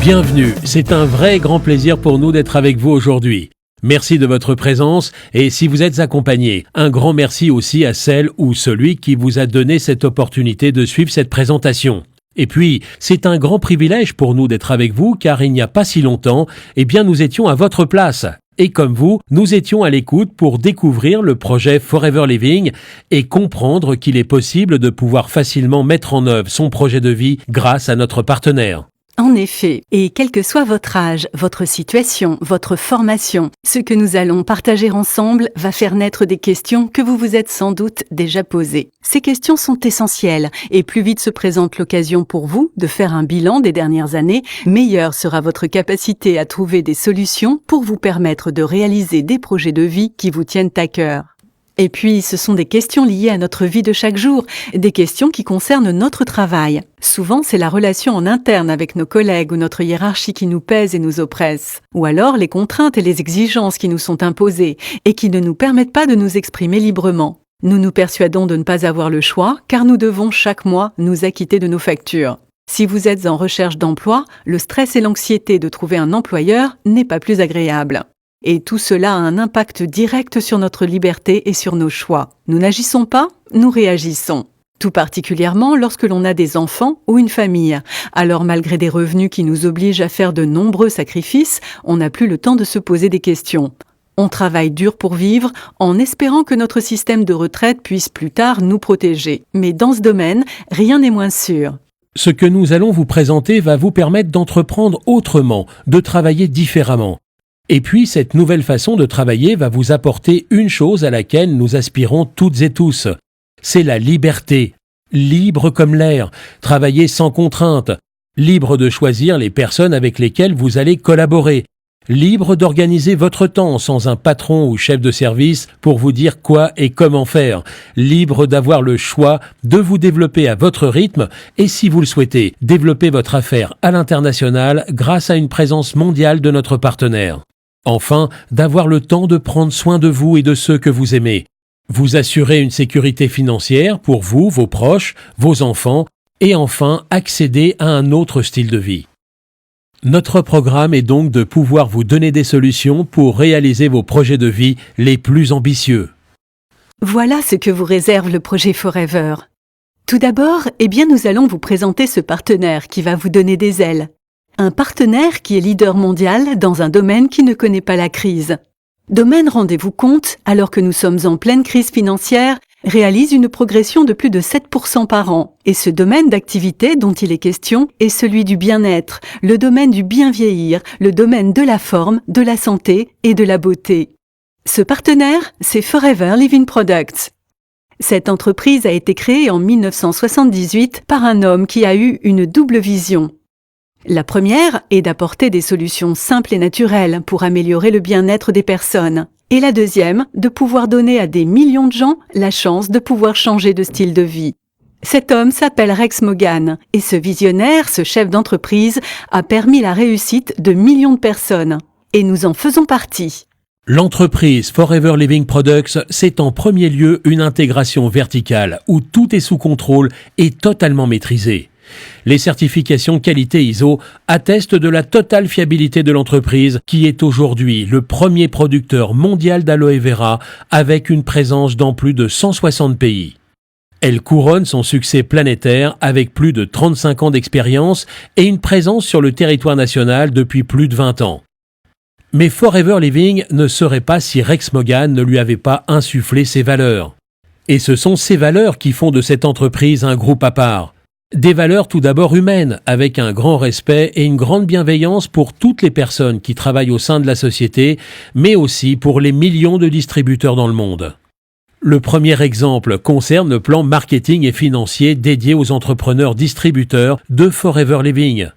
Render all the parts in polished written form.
Bienvenue, c'est un vrai grand plaisir pour nous d'être avec vous aujourd'hui. Merci de votre présence et si vous êtes accompagné, un grand merci aussi à celle ou celui qui vous a donné cette opportunité de suivre cette présentation. Et puis, c'est un grand privilège pour nous d'être avec vous car il n'y a pas si longtemps, nous étions à votre place. Et comme vous, nous étions à l'écoute pour découvrir le projet Forever Living et comprendre qu'il est possible de pouvoir facilement mettre en œuvre son projet de vie grâce à notre partenaire. En effet, et quel que soit votre âge, votre situation, votre formation, ce que nous allons partager ensemble va faire naître des questions que vous vous êtes sans doute déjà posées. Ces questions sont essentielles et plus vite se présente l'occasion pour vous de faire un bilan des dernières années, meilleure sera votre capacité à trouver des solutions pour vous permettre de réaliser des projets de vie qui vous tiennent à cœur. Et puis, ce sont des questions liées à notre vie de chaque jour, des questions qui concernent notre travail. Souvent, c'est la relation en interne avec nos collègues ou notre hiérarchie qui nous pèse et nous oppresse. Ou alors, les contraintes et les exigences qui nous sont imposées et qui ne nous permettent pas de nous exprimer librement. Nous nous persuadons de ne pas avoir le choix, car nous devons chaque mois nous acquitter de nos factures. Si vous êtes en recherche d'emploi, le stress et l'anxiété de trouver un employeur n'est pas plus agréable. Et tout cela a un impact direct sur notre liberté et sur nos choix. Nous n'agissons pas, nous réagissons. Tout particulièrement lorsque l'on a des enfants ou une famille. Alors malgré des revenus qui nous obligent à faire de nombreux sacrifices, on n'a plus le temps de se poser des questions. On travaille dur pour vivre en espérant que notre système de retraite puisse plus tard nous protéger. Mais dans ce domaine, rien n'est moins sûr. Ce que nous allons vous présenter va vous permettre d'entreprendre autrement, de travailler différemment. Et puis, cette nouvelle façon de travailler va vous apporter une chose à laquelle nous aspirons toutes et tous. C'est la liberté. Libre comme l'air. Travailler sans contrainte. Libre de choisir les personnes avec lesquelles vous allez collaborer. Libre d'organiser votre temps sans un patron ou chef de service pour vous dire quoi et comment faire. Libre d'avoir le choix de vous développer à votre rythme et si vous le souhaitez, développer votre affaire à l'international grâce à une présence mondiale de notre partenaire. Enfin, d'avoir le temps de prendre soin de vous et de ceux que vous aimez. Vous assurer une sécurité financière pour vous, vos proches, vos enfants, et enfin accéder à un autre style de vie. Notre programme est donc de pouvoir vous donner des solutions pour réaliser vos projets de vie les plus ambitieux. Voilà ce que vous réserve le projet Forever. Tout d'abord, nous allons vous présenter ce partenaire qui va vous donner des ailes. Un partenaire qui est leader mondial dans un domaine qui ne connaît pas la crise. Domaine, rendez-vous compte, alors que nous sommes en pleine crise financière, réalise une progression de plus de 7% par an. Et ce domaine d'activité dont il est question est celui du bien-être, le domaine du bien vieillir, le domaine de la forme, de la santé et de la beauté. Ce partenaire, c'est Forever Living Products. Cette entreprise a été créée en 1978 par un homme qui a eu une double vision. La première est d'apporter des solutions simples et naturelles pour améliorer le bien-être des personnes. Et la deuxième, de pouvoir donner à des millions de gens la chance de pouvoir changer de style de vie. Cet homme s'appelle Rex Mogan et ce visionnaire, ce chef d'entreprise, a permis la réussite de millions de personnes. Et nous en faisons partie. L'entreprise Forever Living Products, c'est en premier lieu une intégration verticale où tout est sous contrôle et totalement maîtrisé. Les certifications qualité ISO attestent de la totale fiabilité de l'entreprise qui est aujourd'hui le premier producteur mondial d'aloe vera avec une présence dans plus de 160 pays. Elle couronne son succès planétaire avec plus de 35 ans d'expérience et une présence sur le territoire national depuis plus de 20 ans. Mais Forever Living ne serait pas si Rex Mogan ne lui avait pas insufflé ses valeurs. Et ce sont ces valeurs qui font de cette entreprise un groupe à part. Des valeurs tout d'abord humaines, avec un grand respect et une grande bienveillance pour toutes les personnes qui travaillent au sein de la société, mais aussi pour les millions de distributeurs dans le monde. Le premier exemple concerne le plan marketing et financier dédié aux entrepreneurs distributeurs de Forever Living.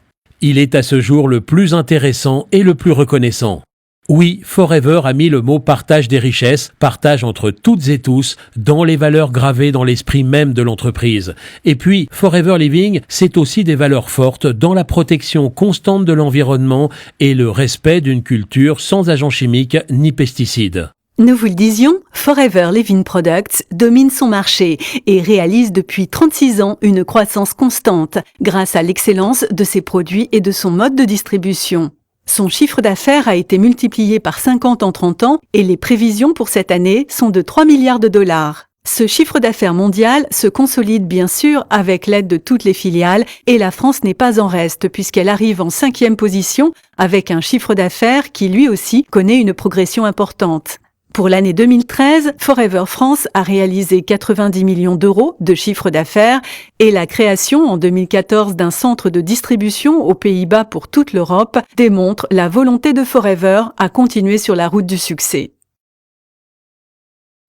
Il est à ce jour le plus intéressant et le plus reconnaissant. Oui, Forever a mis le mot partage des richesses, partage entre toutes et tous, dans les valeurs gravées dans l'esprit même de l'entreprise. Et puis, Forever Living, c'est aussi des valeurs fortes dans la protection constante de l'environnement et le respect d'une culture sans agents chimiques ni pesticides. Nous vous le disions, Forever Living Products domine son marché et réalise depuis 36 ans une croissance constante grâce à l'excellence de ses produits et de son mode de distribution. Son chiffre d'affaires a été multiplié par 50 en 30 ans et les prévisions pour cette année sont de 3 milliards de dollars. Ce chiffre d'affaires mondial se consolide bien sûr avec l'aide de toutes les filiales et la France n'est pas en reste puisqu'elle arrive en 5e position avec un chiffre d'affaires qui lui aussi connaît une progression importante. Pour l'année 2013, Forever France a réalisé 90 millions d'euros de chiffre d'affaires et la création en 2014 d'un centre de distribution aux Pays-Bas pour toute l'Europe démontre la volonté de Forever à continuer sur la route du succès.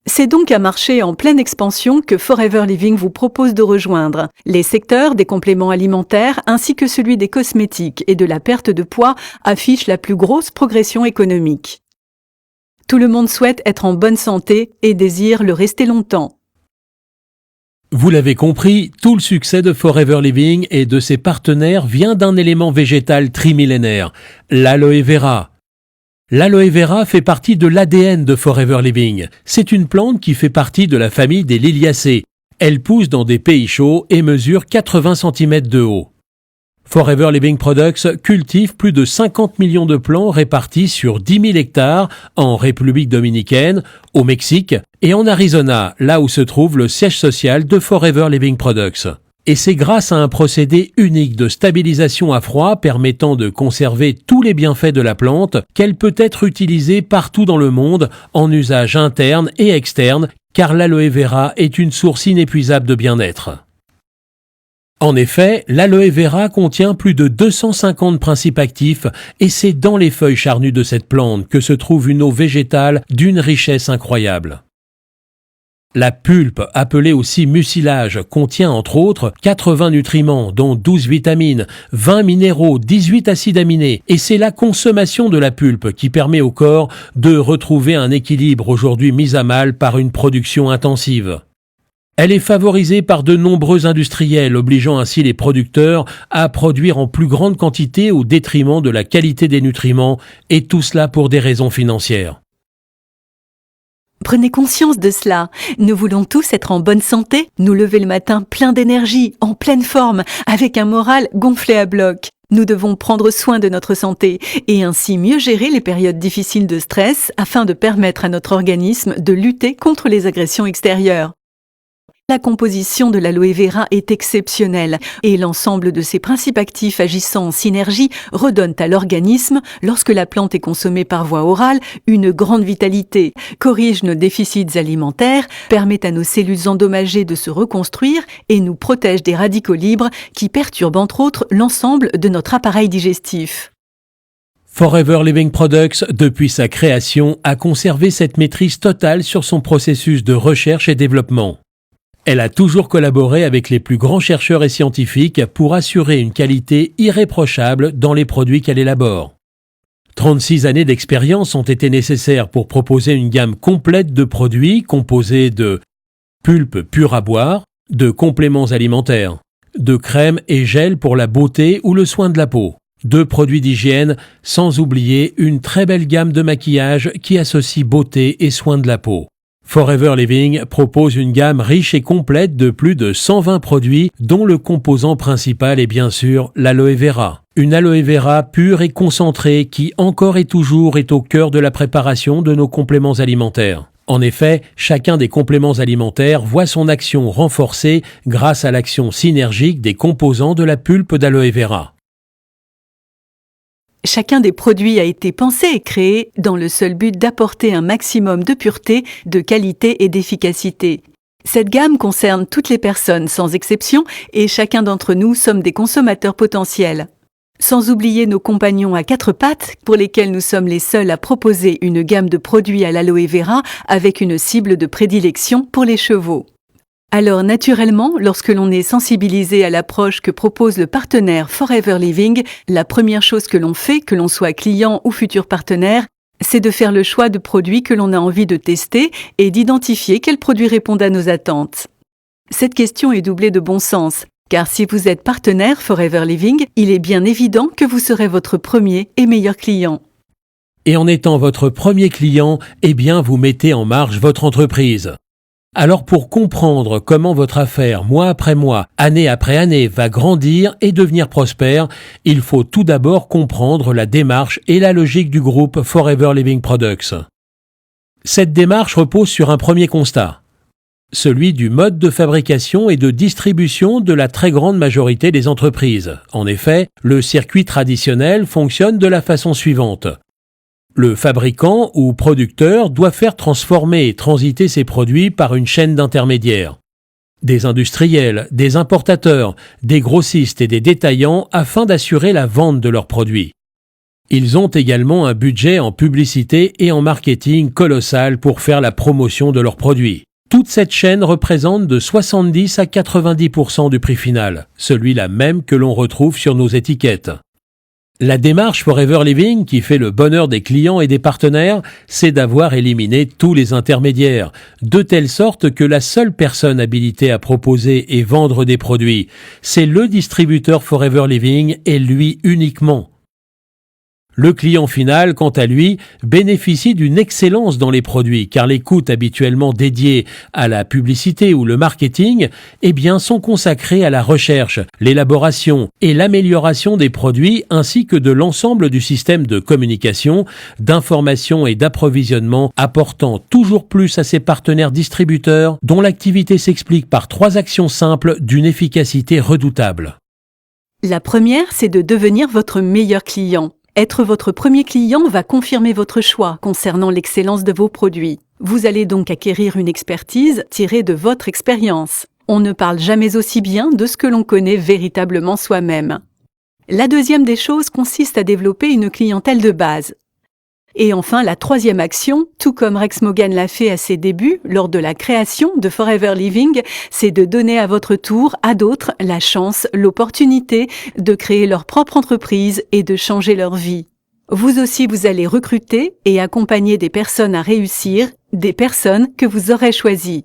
C'est donc un marché en pleine expansion que Forever Living vous propose de rejoindre. Les secteurs des compléments alimentaires ainsi que celui des cosmétiques et de la perte de poids affichent la plus grosse progression économique. Tout le monde souhaite être en bonne santé et désire le rester longtemps. Vous l'avez compris, tout le succès de Forever Living et de ses partenaires vient d'un élément végétal trimillénaire, l'aloe vera. L'aloe vera fait partie de l'ADN de Forever Living. C'est une plante qui fait partie de la famille des liliacées. Elle pousse dans des pays chauds et mesure 80 cm de haut. Forever Living Products cultive plus de 50 millions de plants répartis sur 10 000 hectares en République dominicaine, au Mexique et en Arizona, là où se trouve le siège social de Forever Living Products. Et c'est grâce à un procédé unique de stabilisation à froid permettant de conserver tous les bienfaits de la plante qu'elle peut être utilisée partout dans le monde en usage interne et externe, car l'aloe vera est une source inépuisable de bien-être. En effet, l'aloe vera contient plus de 250 principes actifs et c'est dans les feuilles charnues de cette plante que se trouve une eau végétale d'une richesse incroyable. La pulpe, appelée aussi mucilage, contient entre autres 80 nutriments, dont 12 vitamines, 20 minéraux, 18 acides aminés, et c'est la consommation de la pulpe qui permet au corps de retrouver un équilibre aujourd'hui mis à mal par une production intensive. Elle est favorisée par de nombreux industriels, obligeant ainsi les producteurs à produire en plus grande quantité au détriment de la qualité des nutriments, et tout cela pour des raisons financières. Prenez conscience de cela. Nous voulons tous être en bonne santé, nous lever le matin plein d'énergie, en pleine forme, avec un moral gonflé à bloc. Nous devons prendre soin de notre santé et ainsi mieux gérer les périodes difficiles de stress afin de permettre à notre organisme de lutter contre les agressions extérieures. La composition de l'aloe vera est exceptionnelle et l'ensemble de ses principes actifs agissant en synergie redonnent à l'organisme, lorsque la plante est consommée par voie orale, une grande vitalité, corrige nos déficits alimentaires, permet à nos cellules endommagées de se reconstruire et nous protège des radicaux libres qui perturbent entre autres l'ensemble de notre appareil digestif. Forever Living Products, depuis sa création, a conservé cette maîtrise totale sur son processus de recherche et développement. Elle a toujours collaboré avec les plus grands chercheurs et scientifiques pour assurer une qualité irréprochable dans les produits qu'elle élabore. 36 années d'expérience ont été nécessaires pour proposer une gamme complète de produits composés de pulpe pure à boire, de compléments alimentaires, de crèmes et gels pour la beauté ou le soin de la peau, de produits d'hygiène, sans oublier une très belle gamme de maquillage qui associe beauté et soin de la peau. Forever Living propose une gamme riche et complète de plus de 120 produits dont le composant principal est bien sûr l'aloe vera. Une aloe vera pure et concentrée qui encore et toujours est au cœur de la préparation de nos compléments alimentaires. En effet, chacun des compléments alimentaires voit son action renforcée grâce à l'action synergique des composants de la pulpe d'aloe vera. Chacun des produits a été pensé et créé dans le seul but d'apporter un maximum de pureté, de qualité et d'efficacité. Cette gamme concerne toutes les personnes sans exception et chacun d'entre nous sommes des consommateurs potentiels. Sans oublier nos compagnons à quatre pattes pour lesquels nous sommes les seuls à proposer une gamme de produits à l'aloe vera avec une cible de prédilection pour les chevaux. Alors naturellement, lorsque l'on est sensibilisé à l'approche que propose le partenaire Forever Living, la première chose que l'on fait, que l'on soit client ou futur partenaire, c'est de faire le choix de produits que l'on a envie de tester et d'identifier quels produits répondent à nos attentes. Cette question est doublée de bon sens, car si vous êtes partenaire Forever Living, il est bien évident que vous serez votre premier et meilleur client. Et en étant votre premier client, eh bien vous mettez en marche votre entreprise. Alors pour comprendre comment votre affaire, mois après mois, année après année, va grandir et devenir prospère, il faut tout d'abord comprendre la démarche et la logique du groupe Forever Living Products. Cette démarche repose sur un premier constat, celui du mode de fabrication et de distribution de la très grande majorité des entreprises. En effet, le circuit traditionnel fonctionne de la façon suivante. Le fabricant ou producteur doit faire transformer et transiter ses produits par une chaîne d'intermédiaires. Des industriels, des importateurs, des grossistes et des détaillants afin d'assurer la vente de leurs produits. Ils ont également un budget en publicité et en marketing colossal pour faire la promotion de leurs produits. Toute cette chaîne représente de 70 à 90% du prix final, celui-là même que l'on retrouve sur nos étiquettes. La démarche Forever Living, qui fait le bonheur des clients et des partenaires, c'est d'avoir éliminé tous les intermédiaires, de telle sorte que la seule personne habilitée à proposer et vendre des produits, c'est le distributeur Forever Living et lui uniquement. Le client final, quant à lui, bénéficie d'une excellence dans les produits car les coûts habituellement dédiés à la publicité ou le marketing, sont consacrés à la recherche, l'élaboration et l'amélioration des produits ainsi que de l'ensemble du système de communication, d'information et d'approvisionnement, apportant toujours plus à ses partenaires distributeurs dont l'activité s'explique par 3 actions simples d'une efficacité redoutable. La première, c'est de devenir votre meilleur client. Être votre premier client va confirmer votre choix concernant l'excellence de vos produits. Vous allez donc acquérir une expertise tirée de votre expérience. On ne parle jamais aussi bien de ce que l'on connaît véritablement soi-même. La deuxième des choses consiste à développer une clientèle de base. Et enfin, la troisième action, tout comme Rex Mogan l'a fait à ses débuts, lors de la création de Forever Living, c'est de donner à votre tour à d'autres la chance, l'opportunité de créer leur propre entreprise et de changer leur vie. Vous aussi, vous allez recruter et accompagner des personnes à réussir, des personnes que vous aurez choisies.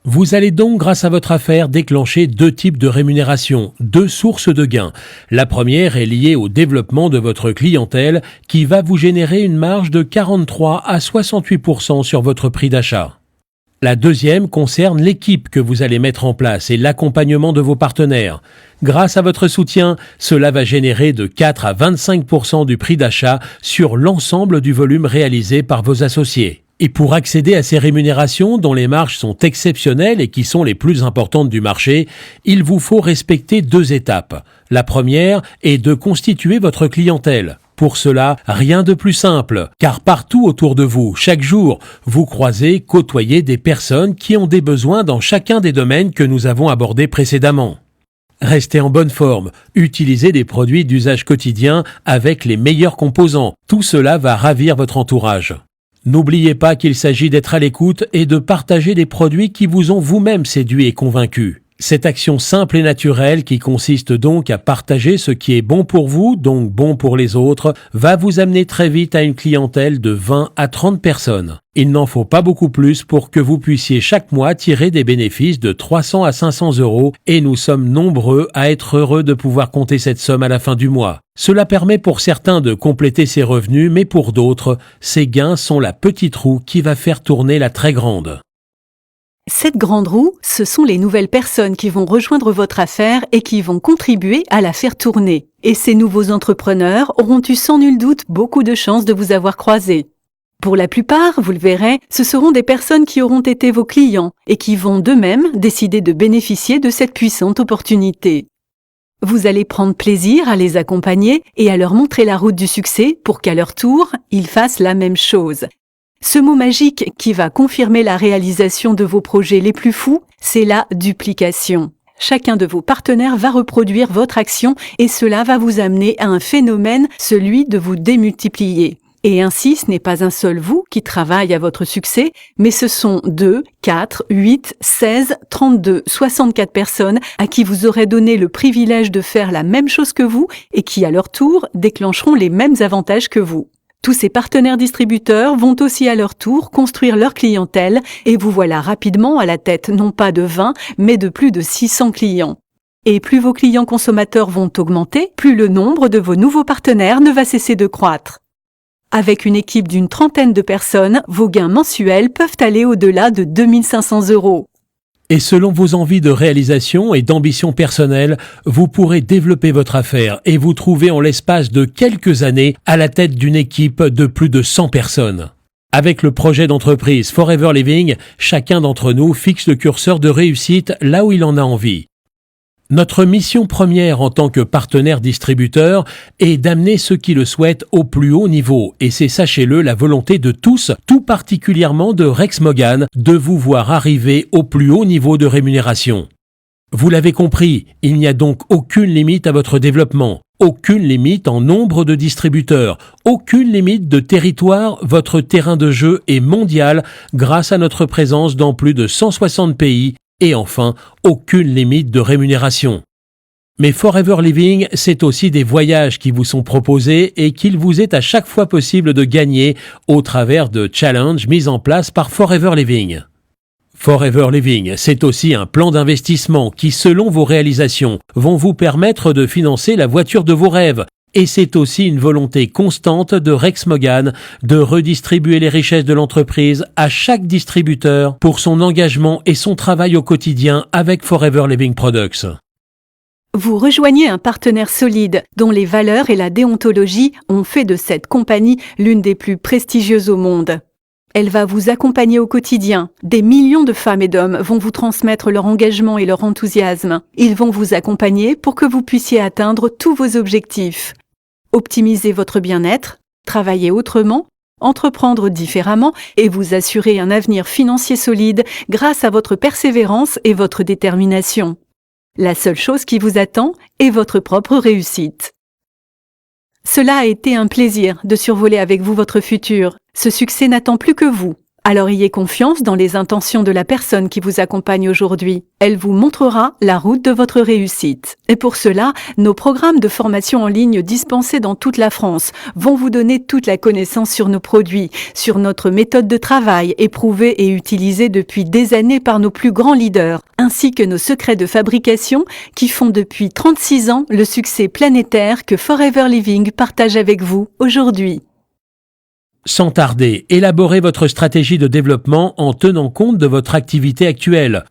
Vous allez donc, grâce à votre affaire, déclencher 2 types de rémunération, 2 sources de gains. La première est liée au développement de votre clientèle qui va vous générer une marge de 43 à 68% sur votre prix d'achat. La deuxième concerne l'équipe que vous allez mettre en place et l'accompagnement de vos partenaires. Grâce à votre soutien, cela va générer de 4 à 25% du prix d'achat sur l'ensemble du volume réalisé par vos associés. Et pour accéder à ces rémunérations dont les marges sont exceptionnelles et qui sont les plus importantes du marché, il vous faut respecter 2 étapes. La première est de constituer votre clientèle. Pour cela, rien de plus simple, car partout autour de vous, chaque jour, vous croisez, côtoyez des personnes qui ont des besoins dans chacun des domaines que nous avons abordés précédemment. Restez en bonne forme, utilisez des produits d'usage quotidien avec les meilleurs composants. Tout cela va ravir votre entourage. N'oubliez pas qu'il s'agit d'être à l'écoute et de partager des produits qui vous ont vous-même séduit et convaincu. Cette action simple et naturelle qui consiste donc à partager ce qui est bon pour vous, donc bon pour les autres, va vous amener très vite à une clientèle de 20 à 30 personnes. Il n'en faut pas beaucoup plus pour que vous puissiez chaque mois tirer des bénéfices de 300 à 500 euros et nous sommes nombreux à être heureux de pouvoir compter cette somme à la fin du mois. Cela permet pour certains de compléter ses revenus, mais pour d'autres, ces gains sont la petite roue qui va faire tourner la très grande. Cette grande roue, ce sont les nouvelles personnes qui vont rejoindre votre affaire et qui vont contribuer à la faire tourner. Et ces nouveaux entrepreneurs auront eu sans nul doute beaucoup de chance de vous avoir croisé. Pour la plupart, vous le verrez, ce seront des personnes qui auront été vos clients et qui vont d'eux-mêmes décider de bénéficier de cette puissante opportunité. Vous allez prendre plaisir à les accompagner et à leur montrer la route du succès pour qu'à leur tour, ils fassent la même chose. Ce mot magique qui va confirmer la réalisation de vos projets les plus fous, c'est la duplication. Chacun de vos partenaires va reproduire votre action et cela va vous amener à un phénomène, celui de vous démultiplier. Et ainsi, ce n'est pas un seul vous qui travaille à votre succès, mais ce sont 2, 4, 8, 16, 32, 64 personnes à qui vous aurez donné le privilège de faire la même chose que vous et qui, à leur tour, déclencheront les mêmes avantages que vous. Tous ces partenaires distributeurs vont aussi à leur tour construire leur clientèle et vous voilà rapidement à la tête non pas de 20, mais de plus de 600 clients. Et plus vos clients consommateurs vont augmenter, plus le nombre de vos nouveaux partenaires ne va cesser de croître. Avec une équipe d'une 30aine de personnes, vos gains mensuels peuvent aller au-delà de 2 500 €. Et selon vos envies de réalisation et d'ambition personnelle, vous pourrez développer votre affaire et vous trouver en l'espace de quelques années à la tête d'une équipe de plus de 100 personnes. Avec le projet d'entreprise Forever Living, chacun d'entre nous fixe le curseur de réussite là où il en a envie. Notre mission première en tant que partenaire distributeur est d'amener ceux qui le souhaitent au plus haut niveau et c'est, sachez-le, la volonté de tous, tout particulièrement de Rex Mogan, de vous voir arriver au plus haut niveau de rémunération. Vous l'avez compris, il n'y a donc aucune limite à votre développement, aucune limite en nombre de distributeurs, aucune limite de territoire, votre terrain de jeu est mondial grâce à notre présence dans plus de 160 pays. Et enfin, aucune limite de rémunération. Mais Forever Living, c'est aussi des voyages qui vous sont proposés et qu'il vous est à chaque fois possible de gagner au travers de challenges mis en place par Forever Living. Forever Living, c'est aussi un plan d'investissement qui, selon vos réalisations, vont vous permettre de financer la voiture de vos rêves. Et c'est aussi une volonté constante de Rex Mogan de redistribuer les richesses de l'entreprise à chaque distributeur pour son engagement et son travail au quotidien avec Forever Living Products. Vous rejoignez un partenaire solide dont les valeurs et la déontologie ont fait de cette compagnie l'une des plus prestigieuses au monde. Elle va vous accompagner au quotidien. Des millions de femmes et d'hommes vont vous transmettre leur engagement et leur enthousiasme. Ils vont vous accompagner pour que vous puissiez atteindre tous vos objectifs. Optimiser votre bien-être, travailler autrement, entreprendre différemment et vous assurer un avenir financier solide grâce à votre persévérance et votre détermination. La seule chose qui vous attend est votre propre réussite. Cela a été un plaisir de survoler avec vous votre futur. Ce succès n'attend plus que vous. Alors ayez confiance dans les intentions de la personne qui vous accompagne aujourd'hui. Elle vous montrera la route de votre réussite. Et pour cela, nos programmes de formation en ligne dispensés dans toute la France vont vous donner toute la connaissance sur nos produits, sur notre méthode de travail éprouvée et utilisée depuis des années par nos plus grands leaders, ainsi que nos secrets de fabrication qui font depuis 36 ans le succès planétaire que Forever Living partage avec vous aujourd'hui. Sans tarder, élaborez votre stratégie de développement en tenant compte de votre activité actuelle.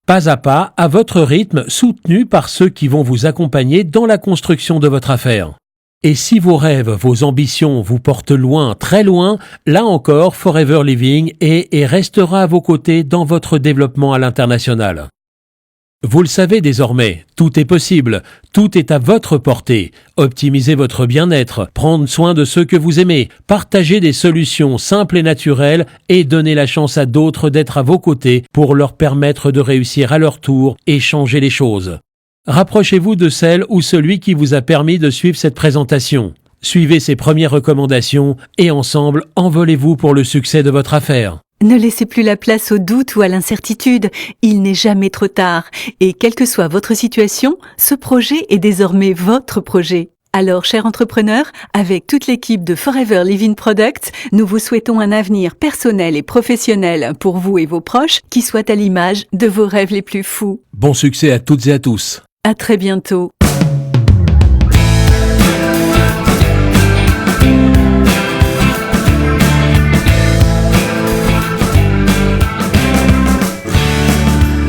Pas à pas, à votre rythme, soutenu par ceux qui vont vous accompagner dans la construction de votre affaire. Et si vos rêves, vos ambitions vous portent loin, très loin, là encore, Forever Living est et restera à vos côtés dans votre développement à l'international. Vous le savez désormais, tout est possible, tout est à votre portée. Optimisez votre bien-être, prendre soin de ceux que vous aimez, partagez des solutions simples et naturelles et donnez la chance à d'autres d'être à vos côtés pour leur permettre de réussir à leur tour et changer les choses. Rapprochez-vous de celle ou celui qui vous a permis de suivre cette présentation. Suivez ses premières recommandations et ensemble, envolez-vous pour le succès de votre affaire. Ne laissez plus la place au doute ou à l'incertitude, il n'est jamais trop tard. Et quelle que soit votre situation, ce projet est désormais votre projet. Alors, chers entrepreneurs, avec toute l'équipe de Forever Living Products, nous vous souhaitons un avenir personnel et professionnel pour vous et vos proches qui soit à l'image de vos rêves les plus fous. Bon succès à toutes et à tous. À très bientôt.